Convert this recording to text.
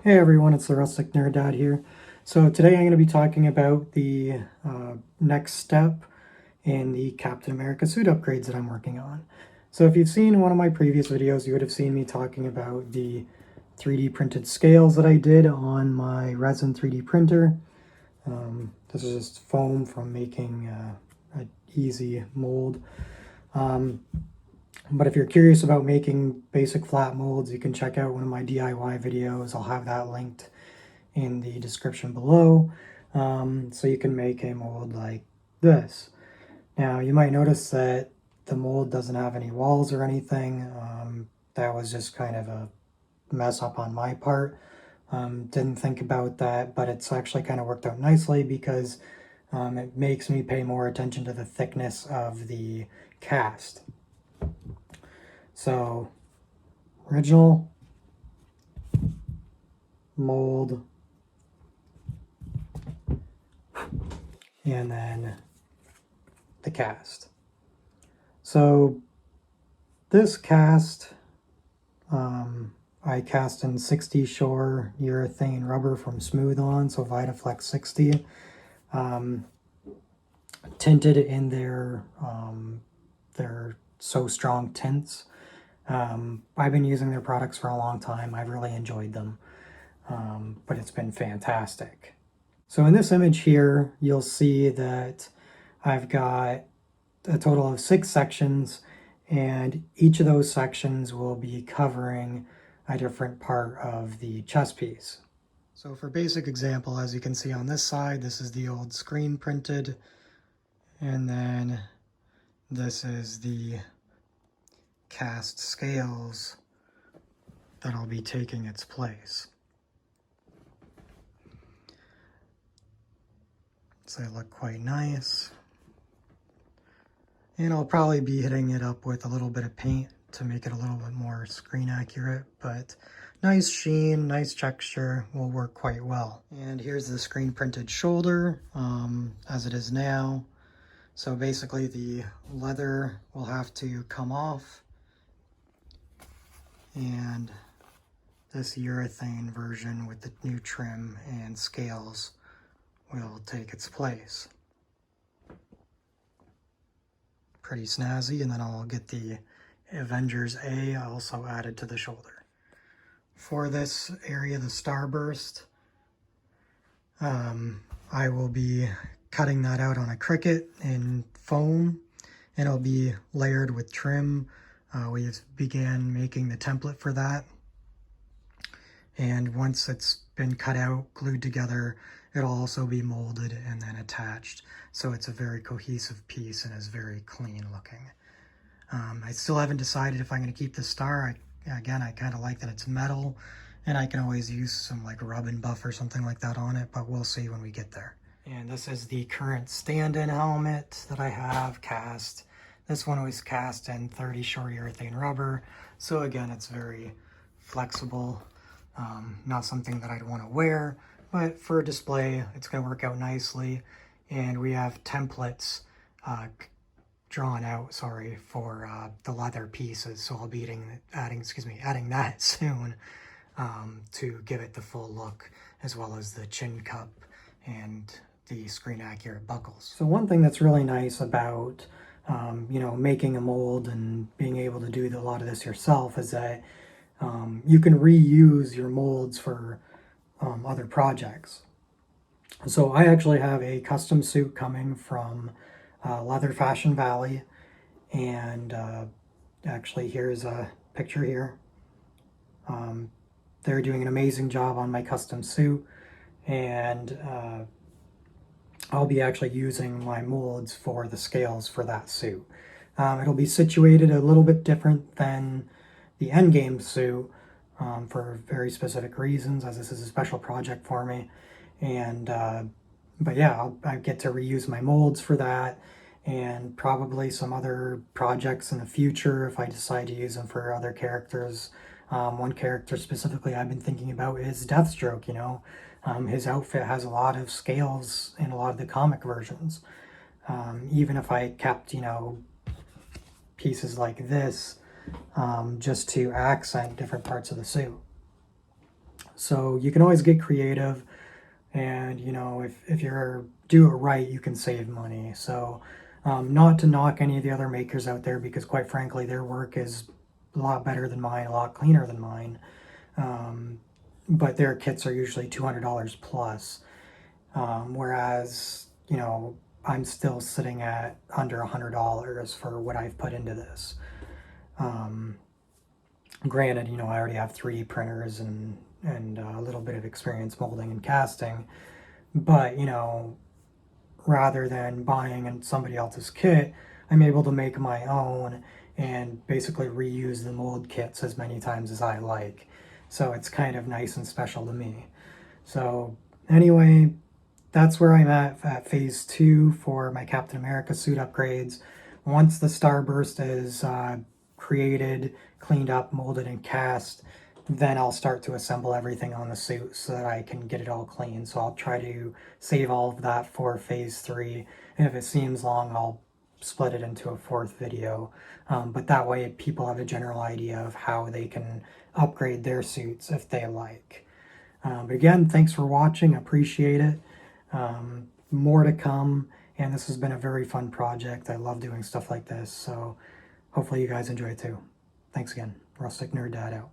Hey everyone, it's the Rustic Nerd Dad here. So today I'm going to be talking about the next step in the Captain America suit upgrades that I'm working on. So if you've seen one of my previous videos, you would have seen me talking about the 3D printed scales that I did on my resin 3D printer. This is just foam from making an easy mold. But if you're curious about making basic flat molds, you can check out one of my DIY videos. I'll have that linked in the description below. So you can make a mold like this. Now you might notice that the mold doesn't have any walls or anything. That was just kind of a mess up on my part. Didn't think about that, but it's actually kind of worked out nicely because it makes me pay more attention to the thickness of the cast. So, original mold, and then the cast. So this cast, I cast in 60 Shore urethane rubber from Smooth On, so Vitaflex 60, tinted in their So Strong tints. I've been using their products for a long time. I've really enjoyed them, but it's been fantastic. So in this image here, you'll see that I've got a total of 6 sections, and each of those sections will be covering a different part of the chest piece. So for basic example, as you can see on this side, this is the old screen printed, and then this is the cast scales that'll be taking its place. So they look quite nice. And I'll probably be hitting it up with a little bit of paint to make it a little bit more screen accurate, but nice sheen, nice texture will work quite well. And here's the screen printed shoulder as it is now. So basically the leather will have to come off, and this urethane version with the new trim and scales will take its place. Pretty snazzy. And then I'll get the Avengers A also added to the shoulder. For this area, the Starburst, I will be cutting that out on a Cricut in foam, and it'll be layered with trim. We began making the template for that, and once it's been cut out, glued together, it'll also be molded and then attached. So it's a very cohesive piece and is very clean looking. I still haven't decided if I'm going to keep the star. Again, I kind of like that it's metal, and I can always use some like rub and buff or something like that on it, but we'll see when we get there. And this is the current stand-in helmet that I have cast. This one was cast in 30 Shore urethane rubber, so again, it's very flexible. Not something that I'd want to wear, but for a display, it's going to work out nicely. And we have templates drawn out, for the leather pieces, so I'll be adding that soon to give it the full look, as well as the chin cup and the screen accurate buckles. So one thing that's really nice about making a mold and being able to do a lot of this yourself is that you can reuse your molds for other projects. So I actually have a custom suit coming from Leather Fashion Valley, and actually here's a picture here. They're doing an amazing job on my custom suit, and I'll be actually using my molds for the scales for that suit. It'll be situated a little bit different than the Endgame suit for very specific reasons, as this is a special project for me. And but yeah, I get to reuse my molds for that, and probably some other projects in the future if I decide to use them for other characters. One character specifically I've been thinking about is Deathstroke. His outfit has a lot of scales in a lot of the comic versions. Even if I kept, pieces like this, just to accent different parts of the suit. So you can always get creative, and you know, if you're do it right, you can save money. So not to knock any of the other makers out there, because quite frankly their work is a lot better than mine, a lot cleaner than mine, but their kits are usually $200 plus, whereas you know, I'm still sitting at under $100 for what I've put into this. Granted, you know, I already have 3D printers and a little bit of experience molding and casting, but you know, rather than buying somebody else's kit, I'm able to make my own and basically reuse the mold kits as many times as I like. So it's kind of nice and special to me. So anyway, that's where I'm at phase 2 for my Captain America suit upgrades. Once the Starburst is created, cleaned up, molded, and cast, then I'll start to assemble everything on the suit so that I can get it all clean. So I'll try to save all of that for phase 3, and if it seems long, I'll split it into a 4th video. But that way people have a general idea of how they can upgrade their suits if they like. But again, thanks for watching. Appreciate it. More to come, and this has been a very fun project. I love doing stuff like this, so hopefully you guys enjoy it too. Thanks again. Rustic Nerd Dad out.